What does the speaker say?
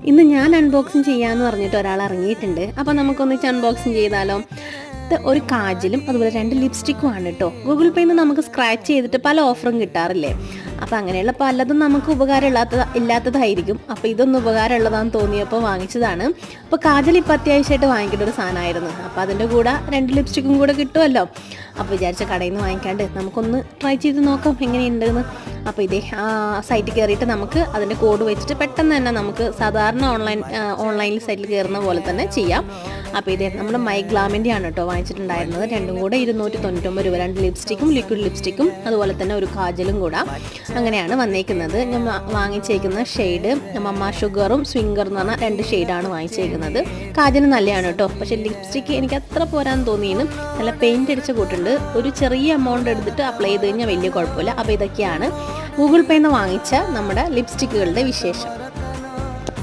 ഇന്ന് ഞാൻ അൺബോക്സിങ് ചെയ്യാമെന്ന് പറഞ്ഞിട്ട് ഒരാൾ ഇറങ്ങിയിട്ടുണ്ട്. അപ്പോൾ നമുക്കൊന്നിച്ച് അൺബോക്സിങ് ചെയ്താലോ? ഇത് ഒരു കാജലും അതുപോലെ 2 ലിപ്സ്റ്റിക്കും ആണ് കേട്ടോ. ഗൂഗിൾ പേയിൽ നിന്ന് നമുക്ക് സ്ക്രാച്ച് ചെയ്തിട്ട് പല ഓഫറും കിട്ടാറില്ലേ? അപ്പോൾ അങ്ങനെയുള്ള പലതും നമുക്ക് ഇല്ലാത്തതായിരിക്കും. അപ്പോൾ ഇതൊന്നും ഉപകാരമുള്ളതാണെന്ന് തോന്നിയപ്പോൾ വാങ്ങിച്ചതാണ്. അപ്പോൾ കാജൽ ഇപ്പോൾ അത്യാവശ്യമായിട്ട് വാങ്ങിക്കേണ്ട ഒരു സാധനമായിരുന്നു. അപ്പോൾ അതിൻ്റെ കൂടെ 2 ലിപ്സ്റ്റിക്കും കൂടെ കിട്ടുമല്ലോ. അപ്പോൾ വിചാരിച്ച കടയിൽ നിന്ന് വാങ്ങിക്കാണ്ട് നമുക്കൊന്ന് ട്രൈ ചെയ്ത് നോക്കാം എങ്ങനെയുണ്ടെന്ന്. അപ്പോൾ ഇതേ സൈറ്റിൽ കയറിയിട്ട് നമുക്ക് അതിൻ്റെ കോഡ് വെച്ചിട്ട് പെട്ടെന്ന് തന്നെ നമുക്ക് സാധാരണ ഓൺലൈനിൽ സൈറ്റിൽ കയറുന്ന പോലെ തന്നെ ചെയ്യാം. അപ്പോൾ ഇതേ നമ്മുടെ മൈഗ്ലാമിൻ്റെ ആണ് കേട്ടോ വാങ്ങിച്ചിട്ടുണ്ടായിരുന്നത്. രണ്ടും കൂടെ 299 രൂപ. 2 ലിപ്സ്റ്റിക്കും ലിക്വിഡ് ലിപ്സ്റ്റിക്കും അതുപോലെ തന്നെ ഒരു കാജലും കൂടെ അങ്ങനെയാണ് വന്നേക്കുന്നത്. ഞാൻ വാങ്ങിച്ചേക്കുന്ന ഷെയ്ഡ് മമ്മ ഷുഗറും സ്വിംഗർ എന്ന് പറഞ്ഞാൽ 2 ഷെയ്ഡാണ് വാങ്ങിച്ചേക്കുന്നത്. കാജലും നല്ലതാണ് കേട്ടോ. പക്ഷേ ലിപ്സ്റ്റിക്ക് എനിക്ക് അത്ര പോരാന്ന് തോന്നിയെന്ന്. നല്ല പെയിൻ്റ് അടിച്ച കൂട്ടുണ്ട്. ഒരു ചെറിയ എമൗണ്ട് എടുത്തിട്ട് അപ്ലൈ ചെയ്ത് കഴിഞ്ഞാൽ വലിയ കുഴപ്പമില്ല. അപ്പോൾ ഇതൊക്കെയാണ് ഗൂഗിൾ പേയിൽ നിന്ന് വാങ്ങിച്ച നമ്മുടെ ലിപ്സ്റ്റിക്കുകളുടെ വിശേഷം.